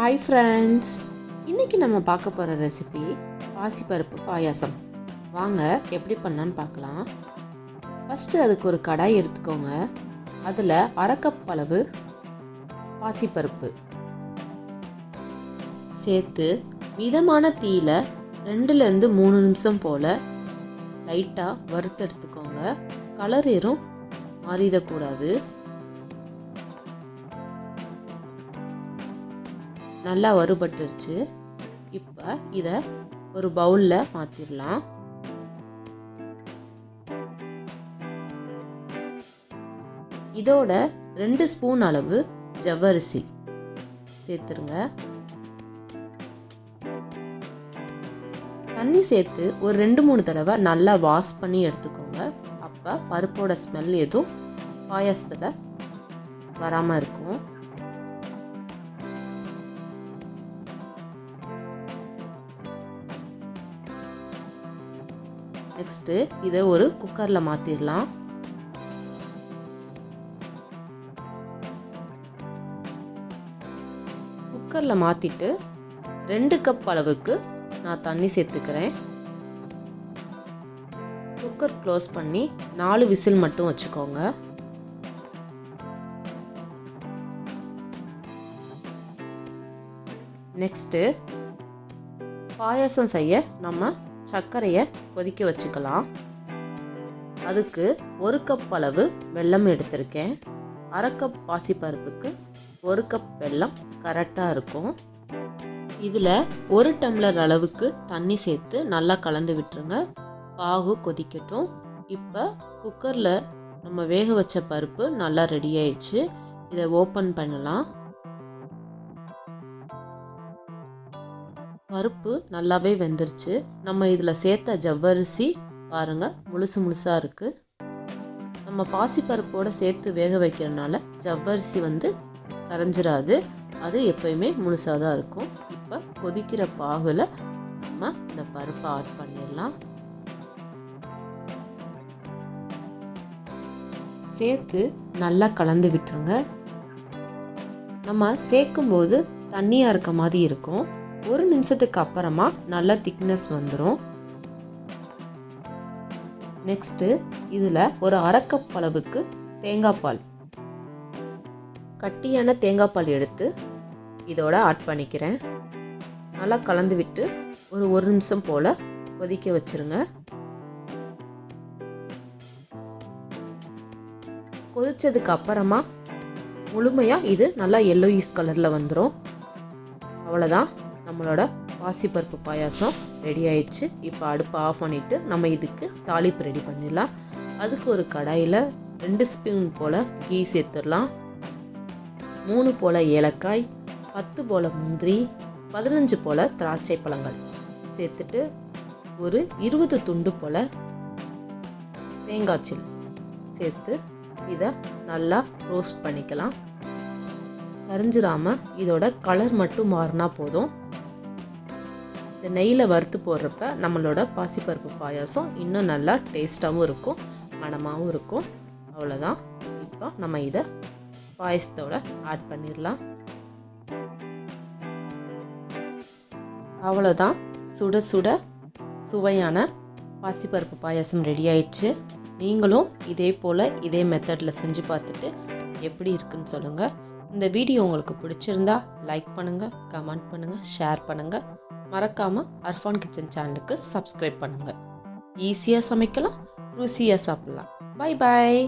Hi friends, இன்றைக்கி நம்ம பார்க்க போகிற ரெசிபி பாசி பருப்பு பாயாசம். வாங்க எப்படி பண்ணான்னு பார்க்கலாம். ஃபஸ்ட்டு அதுக்கு ஒரு கடாய் எடுத்துக்கோங்க. அதில் அரை கப் அளவு பாசிப்பருப்பு சேர்த்து மிதமான தீயில் 2லேருந்து 3 நிமிஷம் போல் லைட்டாக வறுத்தெடுத்துக்கோங்க. கலர் ஏறும் மாறிடக்கூடாது. நல்லா வறுபட்டுருச்சு. இப்போ இதை ஒரு பவுலில் மாற்றிடலாம். இதோட 2 ஸ்பூன் அளவு ஜவ்வரிசி சேர்த்துருங்க. தண்ணி சேர்த்து ஒரு 2-3 தடவை நல்லா வாஷ் பண்ணி எடுத்துக்கோங்க. அப்போ பருப்போட ஸ்மெல் எதுவும் பாயாசத்தில் வராமல் இருக்கும். நெக்ஸ்ட்டு இதை ஒரு குக்கரில் மாற்றிடலாம். குக்கரில் மாற்றிட்டு 2 கப் அளவுக்கு நான் தண்ணி சேர்த்துக்கிறேன். குக்கர் க்ளோஸ் பண்ணி 4 விசில் மட்டும் வச்சுக்கோங்க. நெக்ஸ்ட்டு பாயாசம் செய்ய நம்ம சர்க்கரையை கொதிக்க வச்சுக்கலாம். அதுக்கு 1 கப் அளவு வெல்லம் எடுத்திருக்கேன். அரை கப் பாசிப்பருப்புக்கு 1 கப் வெல்லம் கரெக்டாக இருக்கும். இதில் 1 டம்ளர் அளவுக்கு தண்ணி சேர்த்து நல்லா கலந்து விட்டுருங்க. பாகு கொதிக்கட்டும். இப்போ குக்கரில் நம்ம வேக வச்ச பருப்பு நல்லா ரெடி ஆயிடுச்சு. இதை ஓப்பன் பண்ணலாம். பருப்பு நல்லாவே வெந்துருச்சு. நம்ம இதில் சேர்த்த ஜவ்வரிசி பாருங்கள் முழுசாக இருக்குது. நம்ம பாசிப்பருப்போடு சேர்த்து வேக வைக்கிறதுனால ஜவ்வரிசி கரைஞ்சிராது. அது எப்பயுமே முழுசாக தான் இருக்கும். இப்போ கொதிக்கிற பாகுல நம்ம இந்த பருப்பை ஆட் பண்ணிடலாம். சேர்த்து நல்லா கலந்து விட்டுருங்க. நம்ம சேர்க்கும்போது தண்ணியாக இருக்க மாதிரி இருக்கும். 1 நிமிஷத்துக்கு அப்புறமா நல்லா திக்னஸ் வந்துடும். நெக்ஸ்ட்டு இதில் ஒரு அரை கப் அளவுக்கு தேங்காய் பால், கட்டியான தேங்காய் பால் எடுத்து இதோட ஆட் பண்ணிக்கிறேன். நல்லா கலந்து விட்டு ஒரு 1 நிமிஷம் போல் கொதிக்க வச்சுருங்க. கொதித்ததுக்கு அப்புறமா முழுமையாக இது நல்லா எல்லோயிஷ் கலரில் வந்துடும். அவ்வளோதான், நம்மளோட பாசிப்பருப்பு பாயாசம் ரெடி ஆயிடுச்சு. இப்போ அடுப்பை ஆஃப் பண்ணிவிட்டு நம்ம இதுக்கு தாளிப்பு ரெடி பண்ணிடலாம். அதுக்கு ஒரு கடாயில் 2 ஸ்பூன் போல் கீ சேர்த்துடலாம். 3 போல் ஏலக்காய், 10 போல் முந்திரி, 15 போல் திராட்சை பழங்கள் சேர்த்துட்டு ஒரு 20 துண்டு போல் தேங்காய்ச்சில் சேர்த்து இதை நல்லா ரோஸ்ட் பண்ணிக்கலாம். கரிஞ்சிராமல் இதோட கலர் மட்டும் மாறினா போதும். இந்த நெய்யில் வறுத்து போடுறப்ப நம்மளோட பாசிப்பருப்பு பாயாசம் இன்னும் நல்லா டேஸ்ட்டாகவும் இருக்கும், மணமாகவும் இருக்கும். அவ்வளோதான். இப்போ நம்ம இதை பாயசத்தோட ஆட் பண்ணிடலாம். அவ்வளோதான், சுட சுட சுவையான பாசிப்பருப்பு பாயாசம் ரெடி ஆயிடுச்சு. நீங்களும் இதே போல் இதே மெத்தடில் செஞ்சு பார்த்துட்டு எப்படி இருக்குன்னு சொல்லுங்கள். இந்த வீடியோ உங்களுக்கு பிடிச்சிருந்தா லைக் பண்ணுங்கள், கமெண்ட் பண்ணுங்கள், ஷேர் பண்ணுங்கள். மறக்காமல் அர்ஃபான் கிச்சன் சேனலுக்கு சப்ஸ்கிரைப் பண்ணுங்கள். ஈஸியாக சமைக்கலாம், ருசியாக சாப்பிட்லாம். Bye bye.